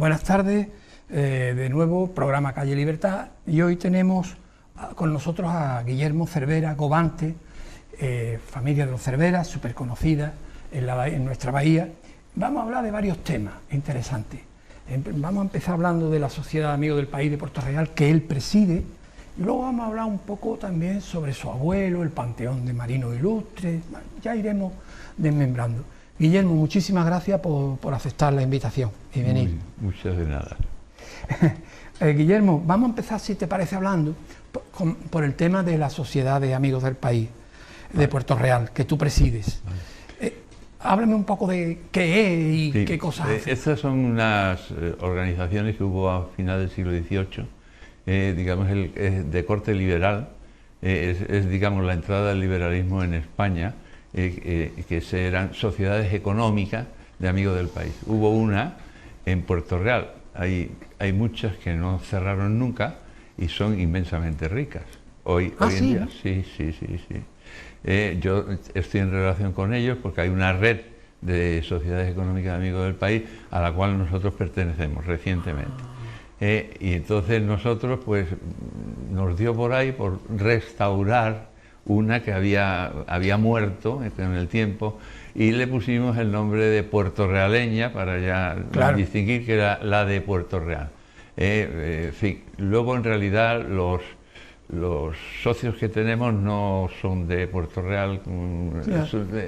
Buenas tardes, de nuevo, programa Calle Libertad, y hoy tenemos con nosotros a Guillermo Cervera Gobante, familia de los Cerveras, súper conocida en nuestra bahía. Vamos a hablar de varios temas interesantes. Vamos a empezar hablando de la Sociedad de Amigos del País de Puerto Real, que él preside, y luego vamos a hablar un poco también sobre su abuelo, el Panteón de Marinos Ilustres. Ya iremos desmembrando. Guillermo, muchísimas gracias por aceptar la invitación y venir. Muchas de nada. Guillermo, vamos a empezar, si te parece, hablando por el tema de la Sociedad de Amigos del País de Puerto Real, que tú presides. Háblame un poco de qué es y qué cosas hace. Estas son unas organizaciones que hubo a final del siglo XVIII, digamos, de corte liberal, es digamos la entrada del liberalismo en España, que eran sociedades económicas de amigos del país. Hubo una en Puerto Real, hay muchas que no cerraron nunca y son inmensamente ricas. Hoy en ¿sí? día, sí. Yo estoy en relación con ellos porque hay una red de sociedades económicas de amigos del país a la cual nosotros pertenecemos recientemente. Y entonces nosotros pues nos dio por ahí por restaurar una que había muerto con el tiempo y le pusimos el nombre de puertorrealeña para ya distinguir que era la de Puerto Real. En fin, luego en realidad los socios que tenemos no son de Puerto Real,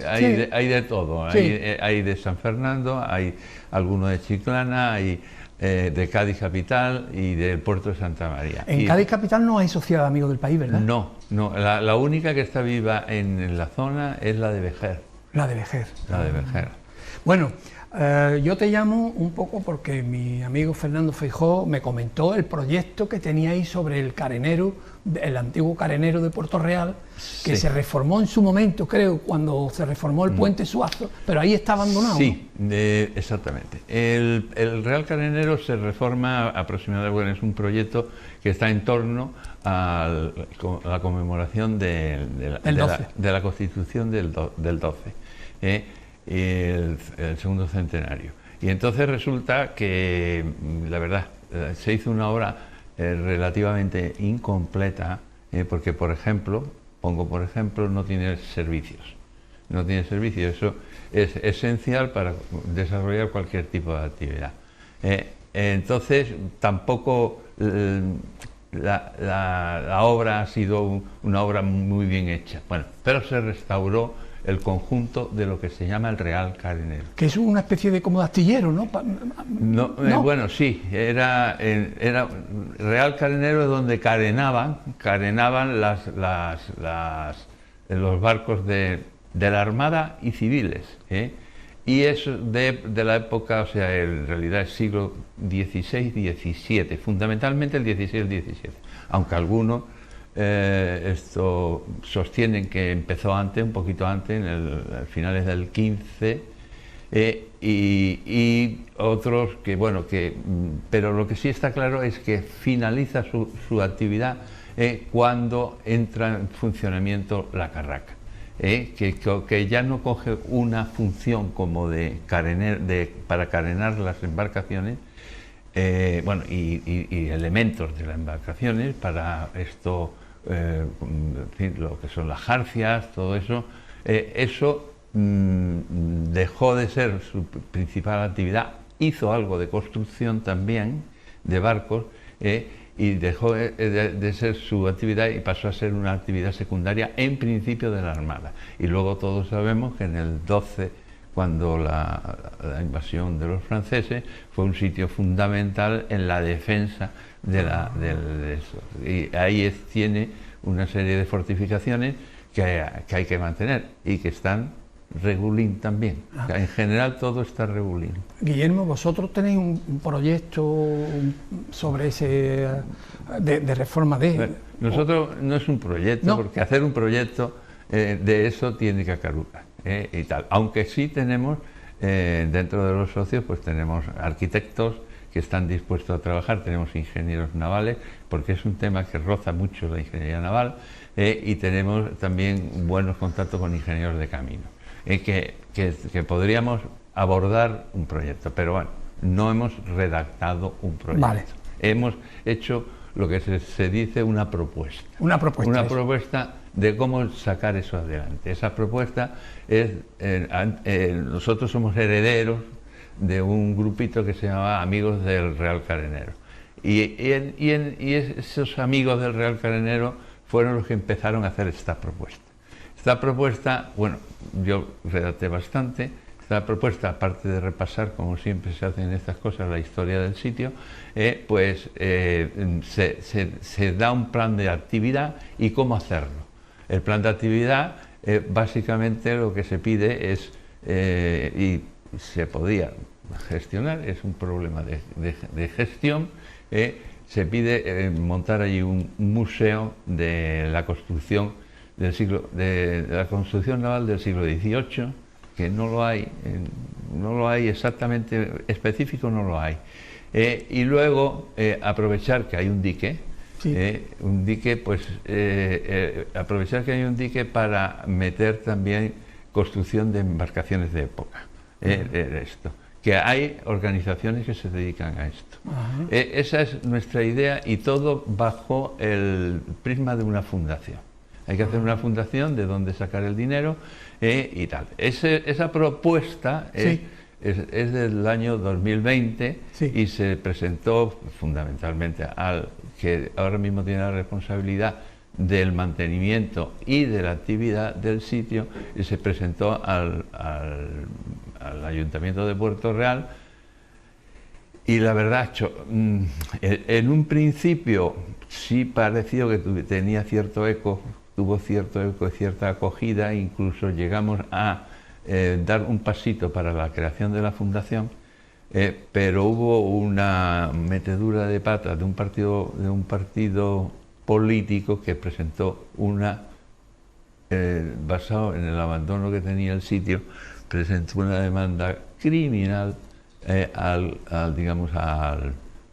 hay de todo, hay de San Fernando, hay algunos de Chiclana, hay de Cádiz Capital y del puerto de Santa María. En Cádiz Capital no hay Sociedad de Amigos del País, ¿verdad? No, la única que está viva en la zona es la de Vejer. La de Vejer. La de Vejer. Bueno, yo te llamo un poco porque mi amigo Fernando Feijóo me comentó el proyecto que teníais sobre el carenero, el antiguo carenero de Puerto Real, que se reformó en su momento, creo, cuando se reformó el puente Suazo, pero ahí está abandonado. Sí, exactamente. El Real Carenero se reforma aproximadamente, bueno, es un proyecto que está en torno a la conmemoración de la Constitución del 12. El segundo centenario. Y entonces resulta que, la verdad, se hizo una obra relativamente incompleta, porque, por ejemplo, no tiene servicios. No tiene servicios, eso es esencial para desarrollar cualquier tipo de actividad. Entonces, tampoco la obra ha sido una obra muy bien hecha. Bueno, pero se restauró el conjunto de lo que se llama el Real Carenero. Que es una especie de como de astillero, ¿no? ¿No? Bueno, sí, era Real Carenero donde carenaban los barcos de la Armada y civiles, y es de la época, o sea, en realidad es siglo XVI-XVII, fundamentalmente el XVI y el XVII, aunque algunos esto sostienen que empezó antes, un poquito antes, a finales del XV, y otros que, bueno, pero lo que sí está claro es que finaliza su actividad cuando entra en funcionamiento la carraca, que ya no coge una función como para carenar las embarcaciones, bueno, y elementos de las embarcaciones para esto, lo que son las jarcias, todo eso, dejó de ser su principal actividad, hizo algo de construcción también de barcos, y dejó de ser su actividad y pasó a ser una actividad secundaria en principio de la Armada. Y luego todos sabemos que en el 12, cuando la invasión de los franceses, fue un sitio fundamental en la defensa de eso. Y ahí tiene una serie de fortificaciones que hay que mantener y que están regulín también. En general todo está regulín. Guillermo, vosotros tenéis un proyecto sobre ese de reforma de... Bueno, nosotros no es un proyecto, ¿no? Porque hacer un proyecto de eso tiene que caducar y tal. Aunque sí tenemos dentro de los socios, pues tenemos arquitectos que están dispuestos a trabajar, tenemos ingenieros navales, porque es un tema que roza mucho la ingeniería naval, y tenemos también buenos contactos con ingenieros de camino, que podríamos abordar un proyecto, pero bueno, no hemos redactado un proyecto. Vale. Hemos hecho lo que se dice una propuesta. Una propuesta. Una propuesta de cómo sacar eso adelante. Esa propuesta es, nosotros somos herederos de un grupito que se llamaba Amigos del Real Carenero. Y esos amigos del Real Carenero fueron los que empezaron a hacer esta propuesta. Esta propuesta, bueno, yo redacté bastante. Esta propuesta, aparte de repasar, como siempre se hace en estas cosas, la historia del sitio, se da un plan de actividad y cómo hacerlo. El plan de actividad, básicamente lo que se pide es, y se podía gestionar, es un problema de gestión, se pide montar allí un museo de la construcción de la construcción naval del siglo XVIII, que no lo hay exactamente específico, no lo hay. Y luego aprovechar que hay un dique, sí. Aprovechar que hay un dique para meter también construcción de embarcaciones de época, esto, que hay organizaciones que se dedican a esto. Esa es nuestra idea, y todo bajo el prisma de una fundación. Hay que hacer una fundación de dónde sacar el dinero y tal. Esa propuesta es del año 2020, sí. Y se presentó fundamentalmente al que ahora mismo tiene la responsabilidad del mantenimiento y de la actividad del sitio, y se presentó al Ayuntamiento de Puerto Real. Y la verdad, en un principio sí pareció que tenía cierto eco, tuvo cierto eco y cierta acogida. Incluso llegamos a dar un pasito para la creación de la fundación, pero hubo una metedura de pata de un partido político que presentó basado en el abandono que tenía el sitio, presentó una demanda criminal al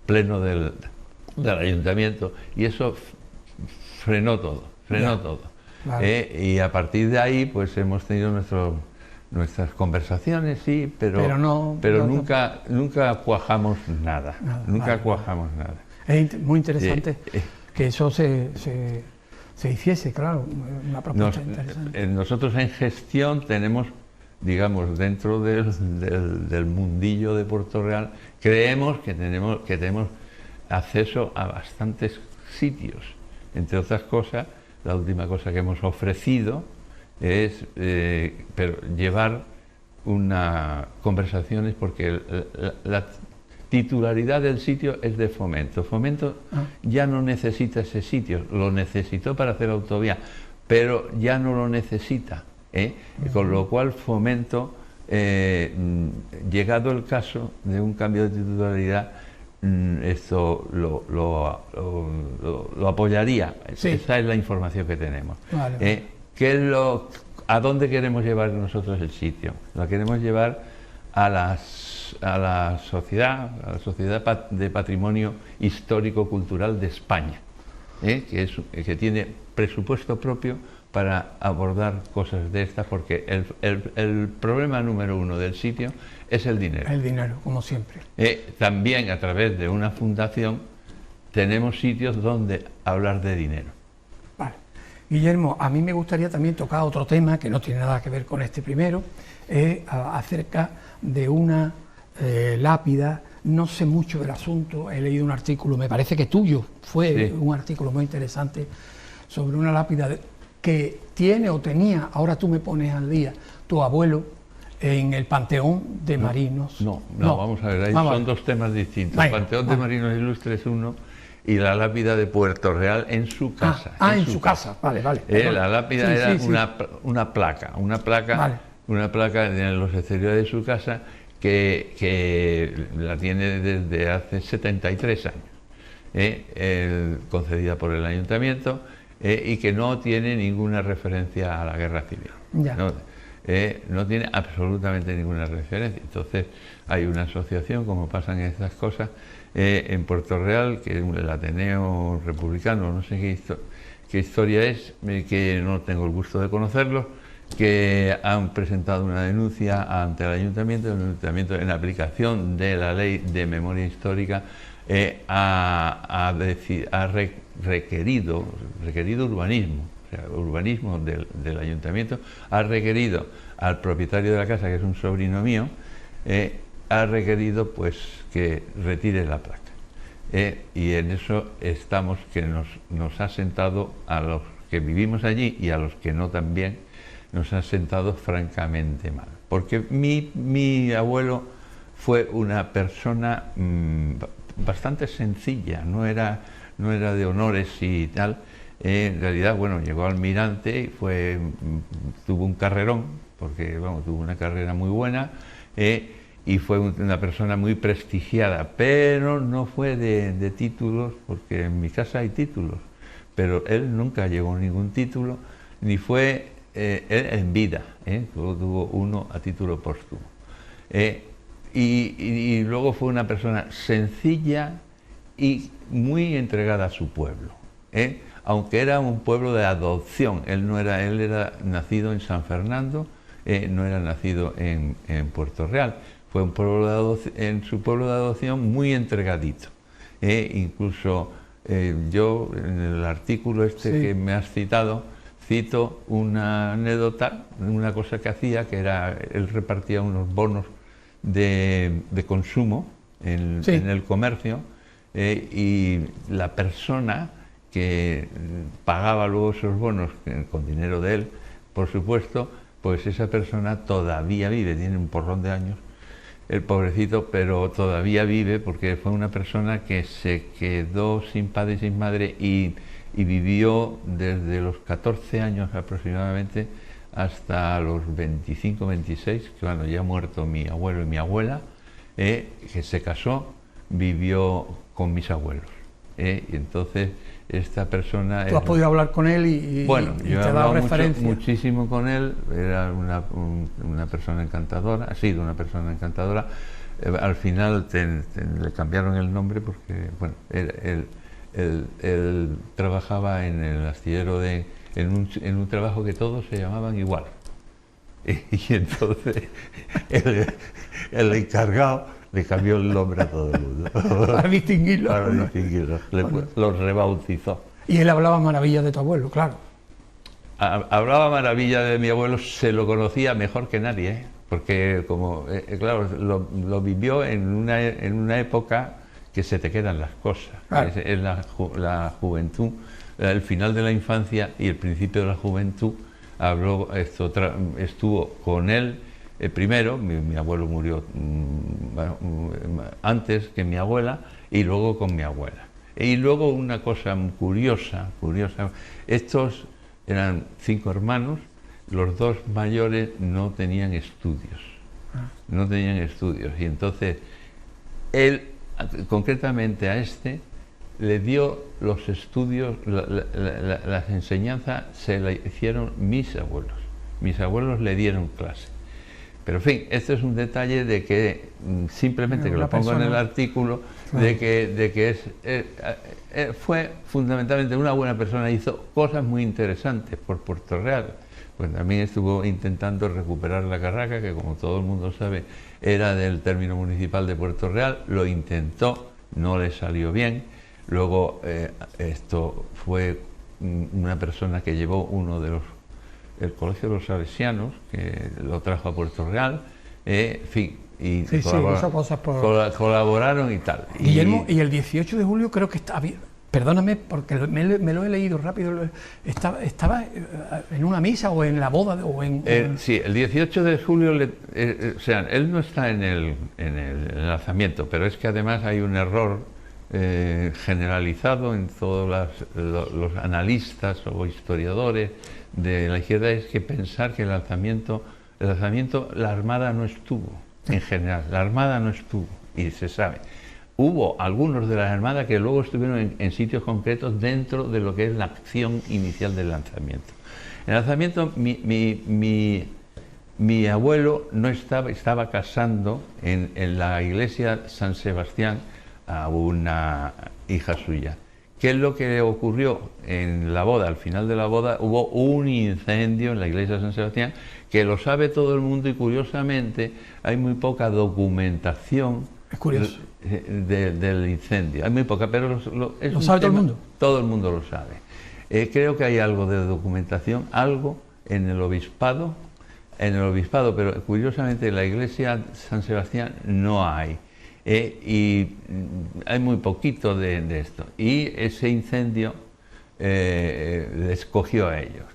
pleno del ayuntamiento, y eso frenó todo. Vale. Y a partir de ahí pues hemos tenido nuestras conversaciones, sí, pero nunca cuajamos nada. Cuajamos nada. Es muy interesante que eso se hiciese, claro, una propuesta interesante. Nosotros en gestión tenemos, digamos, dentro del mundillo de Puerto Real, creemos que tenemos acceso a bastantes sitios. Entre otras cosas, la última cosa que hemos ofrecido es llevar conversaciones, porque la titularidad del sitio es de Fomento. Fomento ya no necesita ese sitio, lo necesitó para hacer autovía, pero ya no lo necesita, con lo cual Fomento, llegado el caso de un cambio de titularidad, esto lo apoyaría. Sí. Esa es la información que tenemos. Vale. ¿A dónde queremos llevar nosotros el sitio? Lo queremos llevar a la Sociedad de Patrimonio Histórico-Cultural de España, que tiene presupuesto propio para abordar cosas de estas, porque el problema número uno del sitio es el dinero. El dinero, como siempre. También a través de una fundación tenemos sitios donde hablar de dinero. Vale. Guillermo, a mí me gustaría también tocar otro tema que no tiene nada que ver con este primero, acerca de una lápida. No sé mucho del asunto, he leído un artículo, me parece que tuyo, fue un artículo muy interesante, sobre una lápida que tiene o tenía, ahora tú me pones al día, tu abuelo en el Panteón de Marinos. No, vamos a ver, son dos temas distintos. El Panteón de Marinos Ilustres es uno, y la lápida de Puerto Real en su casa. En su casa. Vale. La lápida era una placa en los exteriores de su casa, que la tiene desde hace 73 años, concedida por el ayuntamiento, y que no tiene ninguna referencia a la guerra civil. No tiene absolutamente ninguna referencia. Entonces hay una asociación, como pasan estas cosas, en Puerto Real, que es el Ateneo Republicano, no sé qué historia es, que no tengo el gusto de conocerlo, que han presentado una denuncia ante el ayuntamiento en aplicación de la ley de memoria histórica ha requerido urbanismo, o sea, urbanismo del ayuntamiento, ha requerido al propietario de la casa, que es un sobrino mío, ha requerido pues que retire la placa. Y en eso estamos, que nos ha sentado a los que vivimos allí y a los que no también, nos ha sentado francamente mal. Porque mi abuelo fue una persona bastante sencilla, no era de honores y tal. En realidad, bueno, llegó almirante y tuvo un carrerón, porque vamos, tuvo una carrera muy buena, y fue una persona muy prestigiada, pero no fue de títulos, porque en mi casa hay títulos, pero él nunca llegó a ningún título, ni fue él en vida, solo tuvo uno a título póstumo. Y luego fue una persona sencilla y muy entregada a su pueblo, aunque era un pueblo de adopción. Él era nacido en San Fernando, no era nacido en Puerto Real. Fue un pueblo en su pueblo de adopción muy entregadito. Incluso yo, en el artículo que me has citado, cito una anécdota, una cosa que hacía, que era, él repartía unos bonos de consumo en el comercio, y la persona que pagaba luego esos bonos con dinero de él, por supuesto, pues esa persona todavía vive, tiene un porrón de años, el pobrecito, pero todavía vive, porque fue una persona que se quedó sin padre y sin madre y vivió desde los 14 años aproximadamente hasta los 25, 26, cuando ya ha muerto mi abuelo y mi abuela, que se casó, vivió con mis abuelos. Y entonces esta persona... ¿Tú has podido hablar con él y bueno, y yo te he ha dado hablado referencia? muchísimo con él, era una persona encantadora, ha sido una persona encantadora. Al final le cambiaron el nombre porque, bueno, él trabajaba en el astillero en un trabajo que todos se llamaban igual. Y entonces el encargado le cambió el nombre a todo el mundo. Para distinguirlo. Para distinguirlo. Los rebautizó. Y él hablaba maravillas de tu abuelo, claro. Hablaba maravilla de mi abuelo, se lo conocía mejor que nadie, porque como, claro, lo vivió en una época que se te quedan las cosas. Claro. Es la juventud, el final de la infancia y el principio de la juventud. Estuvo con él primero. Mi abuelo murió antes que mi abuela, y luego con mi abuela. Y luego una cosa curiosa, estos eran 5 hermanos, los 2 mayores no tenían estudios, y entonces él, concretamente a este, le dio los estudios, las enseñanzas se la hicieron mis abuelos le dieron clase. Pero en fin, este es un detalle de que, simplemente que lo pongo en el artículo, claro, de que fue fundamentalmente una buena persona, hizo cosas muy interesantes por Puerto Real. Pues también estuvo intentando recuperar la carraca, que como todo el mundo sabe era del término municipal de Puerto Real, lo intentó, no le salió bien. Luego esto fue una persona que llevó el Colegio de los Salesianos, que lo trajo a Puerto Real, en fin, y colaboraron y tal. Guillermo, y el 18 de julio creo que está bien, perdóname porque me lo he leído rápido, estaba en una misa o en la boda sí, el 18 de julio, o sea, él no está en el lanzamiento, pero es que además hay un error generalizado en todos los analistas o historiadores de la izquierda, es que pensar que el lanzamiento, la Armada no estuvo, en general, la Armada no estuvo, y se sabe. Hubo algunos de la Armada que luego estuvieron en sitios concretos dentro de lo que es la acción inicial del lanzamiento. En el lanzamiento, mi abuelo no estaba casando en la iglesia San Sebastián a una hija suya, ¿Qué es lo que ocurrió en la boda? Al final de la boda hubo un incendio en la iglesia de San Sebastián, que lo sabe todo el mundo, y curiosamente hay muy poca documentación. Es curioso. Del incendio. Hay muy poca, pero ¿Lo sabe todo el mundo? Todo el mundo lo sabe. Creo que hay algo de documentación, algo en el obispado, pero curiosamente en la iglesia de San Sebastián no hay. Y hay muy poquito de esto. Y ese incendio les cogió a ellos.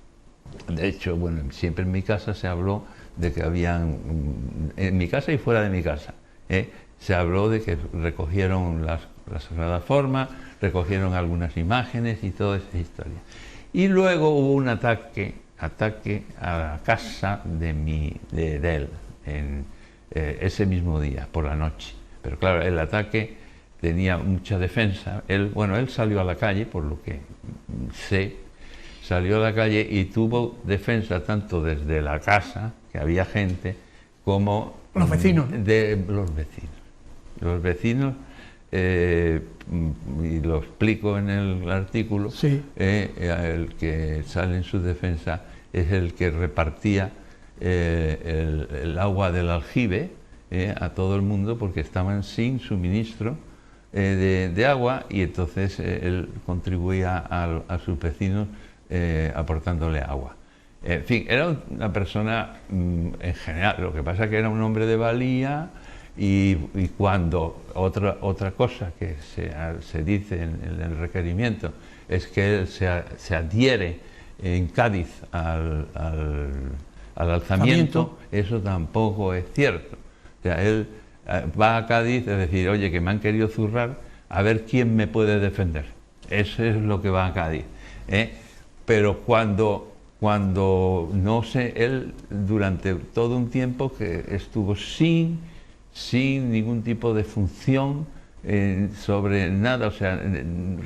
De hecho, bueno, siempre en mi casa se habló de que habían, en mi casa y fuera de mi casa, se habló de que recogieron la Sagrada Forma, recogieron algunas imágenes y toda esa historia. Y luego hubo un ataque a la casa de él, ese mismo día, por la noche. Pero claro, el ataque tenía mucha defensa. Él salió a la calle, por lo que sé, salió a la calle y tuvo defensa tanto desde la casa, que había gente, como los vecinos. De los vecinos. Los vecinos, y lo explico en el artículo, sí. El que sale en su defensa es el que repartía el agua del aljibe a todo el mundo, porque estaban sin suministro de agua, y entonces él contribuía a sus vecinos aportándole agua. En fin, era una persona en general, lo que pasa es que era un hombre de valía, y cuando otra cosa que se dice en el requerimiento es que él se adhiere en Cádiz al alzamiento, eso tampoco es cierto. O sea, él va a Cádiz a decir, oye, que me han querido zurrar, a ver quién me puede defender. Eso es lo que va a Cádiz. Pero cuando no sé, él durante todo un tiempo que estuvo sin ningún tipo de función sobre nada, o sea,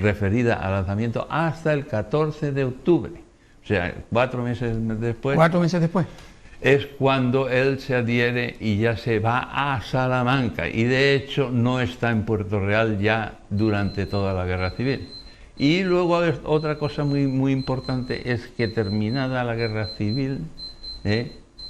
referida al lanzamiento, hasta el 14 de octubre. O sea, 4 meses después. 4 meses después. Es cuando él se adhiere y ya se va a Salamanca, y de hecho no está en Puerto Real ya durante toda la Guerra Civil. Y luego otra cosa muy importante es que, terminada la Guerra Civil,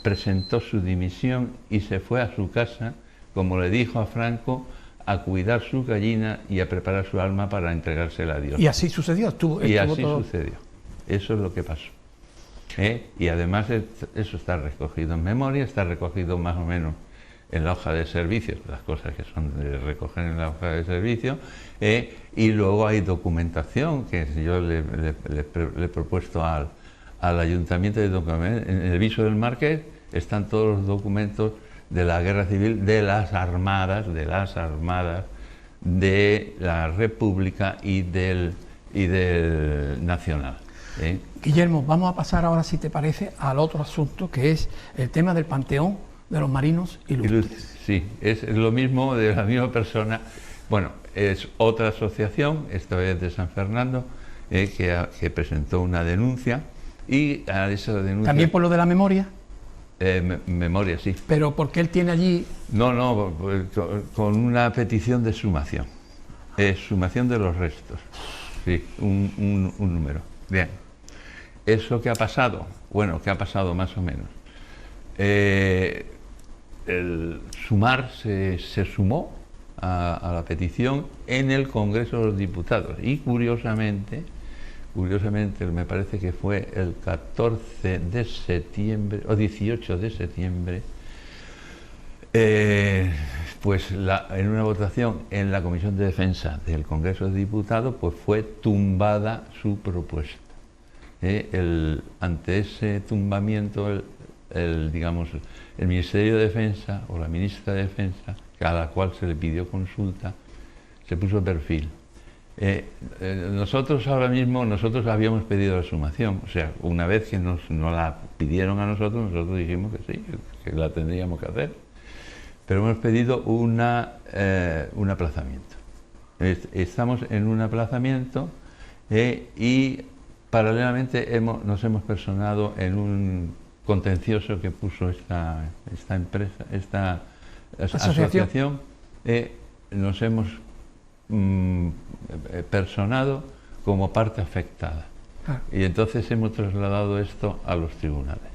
presentó su dimisión y se fue a su casa, como le dijo a Franco, a cuidar su gallina y a preparar su alma para entregársela a Dios. Y así sucedió. Sucedió. Eso es lo que pasó. Y además eso está recogido en memoria, está recogido más o menos en la hoja de servicios, las cosas que son de recoger en la hoja de servicio, y luego hay documentación que yo le he propuesto al Ayuntamiento de Documento. En el viso del Marqués están todos los documentos de la Guerra Civil, de las armadas de la República y del Nacional. Guillermo, vamos a pasar ahora, si te parece, al otro asunto, que es el tema del Panteón de los Marinos Ilustres. Sí, es lo mismo, de la misma persona. Bueno, es otra asociación, esta vez de San Fernando, que presentó una denuncia, y a esa denuncia... ¿También por lo de la memoria? Memoria, sí. ¿Pero porque él tiene allí...? No, con una petición de sumación. Sumación de los restos. Sí, un número. Bien. ¿Eso qué ha pasado? Bueno, ¿qué ha pasado más o menos? El sumar se sumó a la petición en el Congreso de los Diputados, y curiosamente me parece que fue el 14 de septiembre o 18 de septiembre, pues en una votación en la Comisión de Defensa del Congreso de Diputados, pues fue tumbada su propuesta. Ante ese tumbamiento, el Ministerio de Defensa, o la ministra de Defensa, a la cual se le pidió consulta, se puso perfil. Nosotros habíamos pedido la sumación, o sea, una vez que nos la pidieron a nosotros dijimos que sí, que la tendríamos que hacer, pero hemos pedido un aplazamiento. Estamos en un aplazamiento, y paralelamente nos hemos personado en un contencioso que puso esta empresa, esta asociación. Nos hemos personado como parte afectada. Y entonces hemos trasladado esto a los tribunales.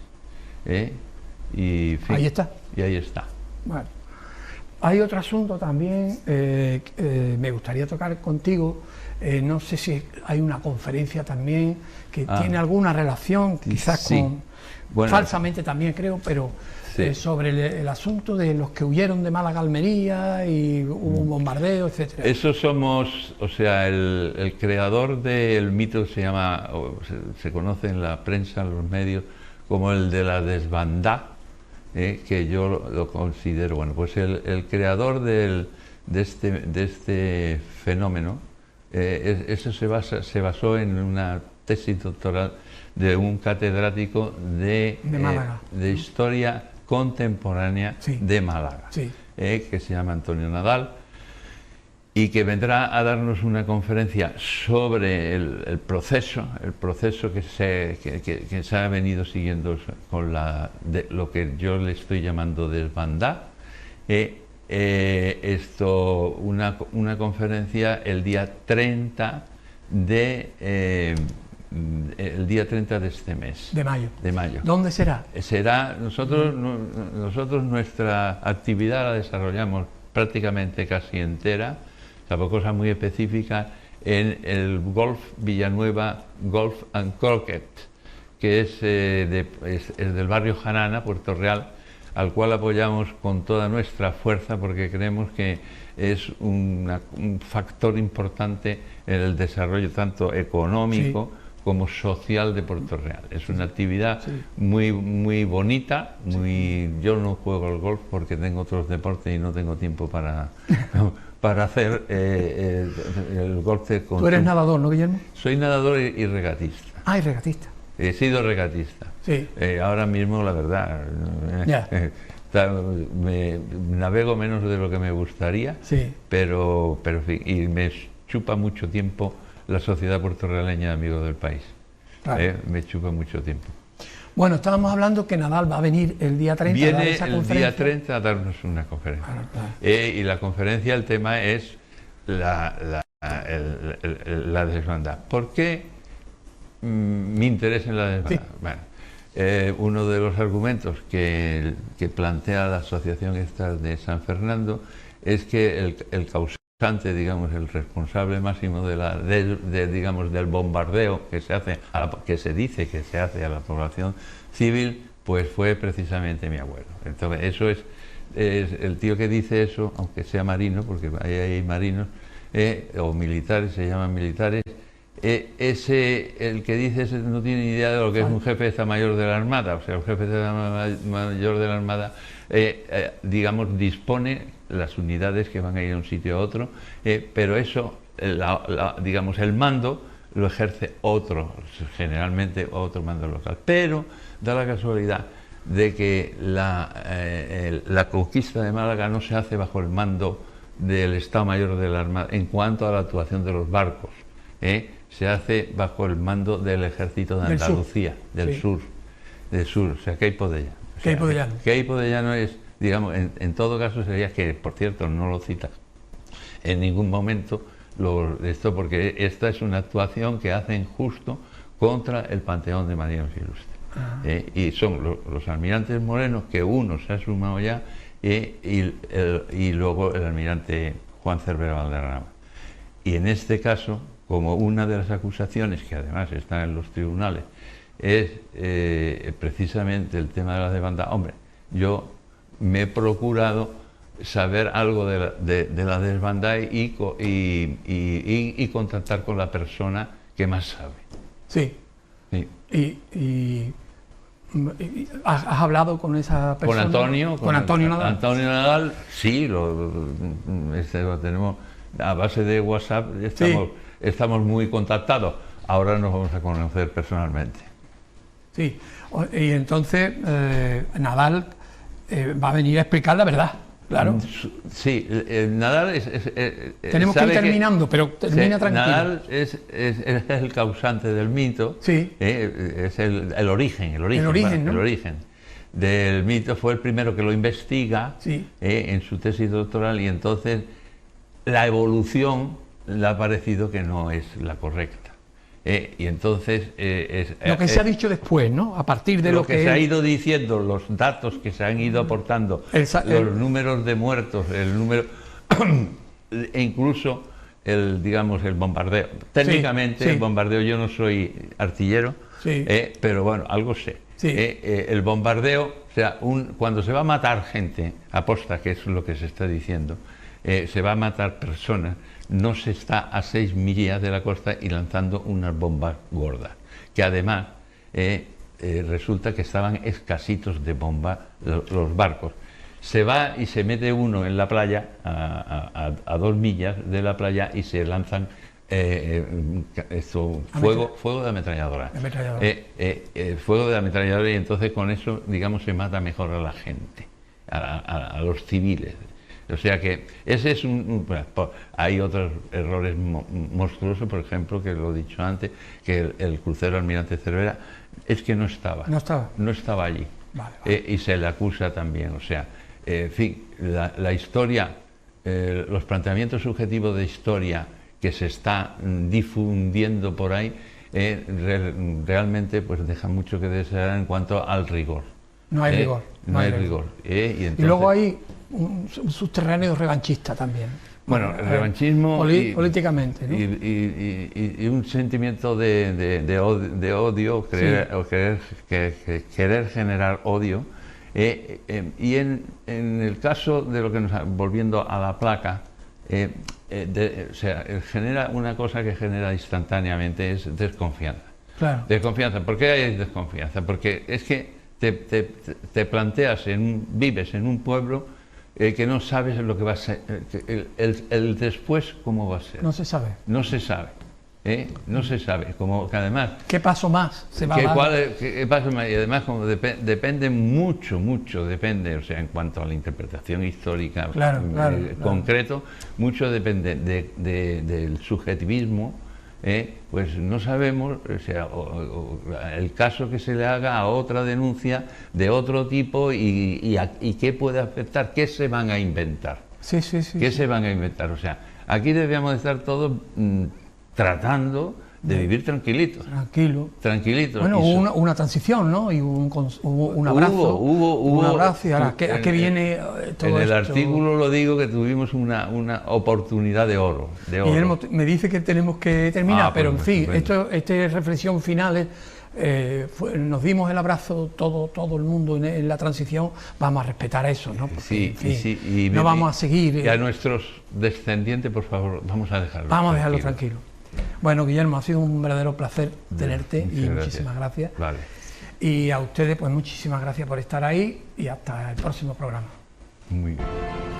Y, en fin, ahí está. Y ahí está. Bueno. Hay otro asunto también me gustaría tocar contigo. No sé si hay una conferencia también que tiene alguna relación, quizás sí. con... Bueno, falsamente también creo, pero sí. Sobre el asunto de los que huyeron de Málaga a Almería y hubo un bombardeo, etcétera. Eso somos, o sea, el creador del mito se llama, se conoce en la prensa, en los medios, como el de la desbandá, que yo lo considero, bueno, pues el creador de este fenómeno, eso se basó en una tesis doctoral de un catedrático de historia contemporánea de Málaga, que se llama Antonio Nadal, y que vendrá a darnos una conferencia sobre el proceso que se ha venido siguiendo con lo que yo le estoy llamando desbandá. Una conferencia el día 30 de este mes. De mayo. De mayo. ¿Dónde será? Nosotros nuestra actividad la desarrollamos prácticamente casi entera, salvo cosas muy específicas, en el Golf Villanueva Golf and Croquet, que es del barrio Jarana, Puerto Real, al cual apoyamos con toda nuestra fuerza porque creemos que es un factor importante en el desarrollo tanto económico como social de Puerto Real. Es una actividad muy, muy bonita. Yo no juego al golf porque tengo otros deportes y no tengo tiempo para hacer el golf. Tú eres nadador, ¿no, Guillermo? Soy nadador y regatista. Ah, y regatista. He sido regatista. Sí. Ahora mismo, la verdad, me navego menos de lo que me gustaría, pero en fin, y me chupa mucho tiempo la Sociedad Puertorrealeña de Amigos del País. Claro. Me chupa mucho tiempo. Bueno, estábamos hablando que Nadal va a venir el día 30 Viene a dar esa conferencia. El día 30 a darnos una conferencia. Y la conferencia, el tema es la desbandada. ¿Por qué mi interés en la desbandada? Bueno, uno de los argumentos que plantea la asociación esta de San Fernando es que el causante, digamos, el responsable máximo digamos, del bombardeo que se dice que se hace a la población civil, pues fue precisamente mi abuelo. Entonces, eso es el tío que dice eso, aunque sea marino, porque ahí hay marinos, o militares, se llaman militares, el que dice eso no tiene ni idea de lo que es un jefe de Estado Mayor de la Armada. O sea, el jefe de Estado Mayor de la Armada, digamos, dispone las unidades que van a ir a un sitio a otro, pero eso, digamos, el mando lo ejerce generalmente otro mando local. Pero da la casualidad de que la conquista de Málaga no se hace bajo el mando del Estado Mayor de la Armada en cuanto a la actuación de los barcos, se hace bajo el mando del Ejército de Andalucía, del sur, o sea, Queipo de Llano. Queipo de Llano es, digamos, en todo caso sería que, por cierto, no lo citas en ningún momento, porque esta es una actuación que hacen justo contra el Panteón de Marinos Ilustres. Y son los almirantes morenos, que uno se ha sumado ya, y luego el almirante Juan Cervera Valderrama. Y en este caso, como una de las acusaciones, que además están en los tribunales, es precisamente el tema de la desbandada, hombre, yo me he procurado saber algo de la desbandada y contactar con la persona que más sabe. Sí. ¿Y has hablado con esa persona? Con Antonio Nadal. Antonio Nadal, sí, lo tenemos a base de WhatsApp, estamos muy contactados. Ahora nos vamos a conocer personalmente. Sí, y entonces Nadal va a venir a explicar la verdad, claro. Sí, Nadal tenemos que ir terminando, pero termina tranquilo. Nadal es el causante del mito, es el origen del mito, fue el primero que lo investiga en su tesis doctoral, y entonces la evolución le ha parecido que no es la correcta. Y entonces... lo que se ha dicho después, ¿no? A partir de lo que se ha ido diciendo, los datos que se han ido aportando, los números de muertos, el número... e incluso digamos, el bombardeo. Técnicamente, el bombardeo, yo no soy artillero, pero bueno, algo sé. El bombardeo, o sea, cuando se va a matar gente, aposta, que es lo que se está diciendo, se va a matar personas, no se está a 6 millas de la costa y lanzando unas bombas gordas, que además resulta que estaban escasitos de bomba los barcos. Se va y se mete uno en la playa, a 2 millas de la playa, y se lanzan fuego de ametralladora. Fuego de ametralladora, y entonces con eso, digamos, se mata mejor a la gente, a los civiles. O sea que ese es hay otros errores monstruosos, por ejemplo, que lo he dicho antes, que el crucero Almirante Cervera es que no estaba allí. Vale. Y se le acusa también, o sea, en fin, la historia, los planteamientos subjetivos de historia que se está difundiendo por ahí, realmente pues dejan mucho que desear en cuanto al rigor. No hay rigor. No hay rigor. Y luego hay un subterráneo revanchista también. Bueno, el revanchismo políticamente, ¿no? y un sentimiento de odio, querer generar odio. Y en el caso de lo que volviendo a la placa, o sea, genera una cosa que genera instantáneamente, es desconfianza. Claro. Desconfianza. ¿Por qué hay desconfianza? Porque es que te planteas, vives en un pueblo que no sabes lo que va a ser, el después cómo va a ser. No se sabe. No se sabe. No se sabe, como que además... ¿Qué paso más se va a dar? ¿Qué paso más? Y además como depende mucho, depende, o sea, en cuanto a la interpretación histórica concreto, mucho depende del subjetivismo, pues no sabemos, o sea, el caso que se le haga a otra denuncia de otro tipo y qué puede afectar, qué se van a inventar. ¿Qué se van a inventar? O sea, aquí debíamos estar todos... tratando de vivir tranquilitos. Tranquilitos. Bueno, hubo una transición, ¿no? Y hubo un abrazo. Hubo un abrazo. ¿Y ahora a qué viene todo esto? En el artículo lo digo, que tuvimos una oportunidad de oro. Guillermo, me dice que tenemos que terminar, pero en fin, esta reflexión final nos dimos el abrazo todo el mundo en la transición, vamos a respetar eso, ¿no? Porque, no vamos a seguir. Y a nuestros descendientes, por favor, vamos a dejarlo. Vamos a dejarlo tranquilo. Bueno, Guillermo, ha sido un verdadero placer tenerte y muchísimas gracias. Vale. Y a ustedes, pues muchísimas gracias por estar ahí y hasta el próximo programa. Muy bien.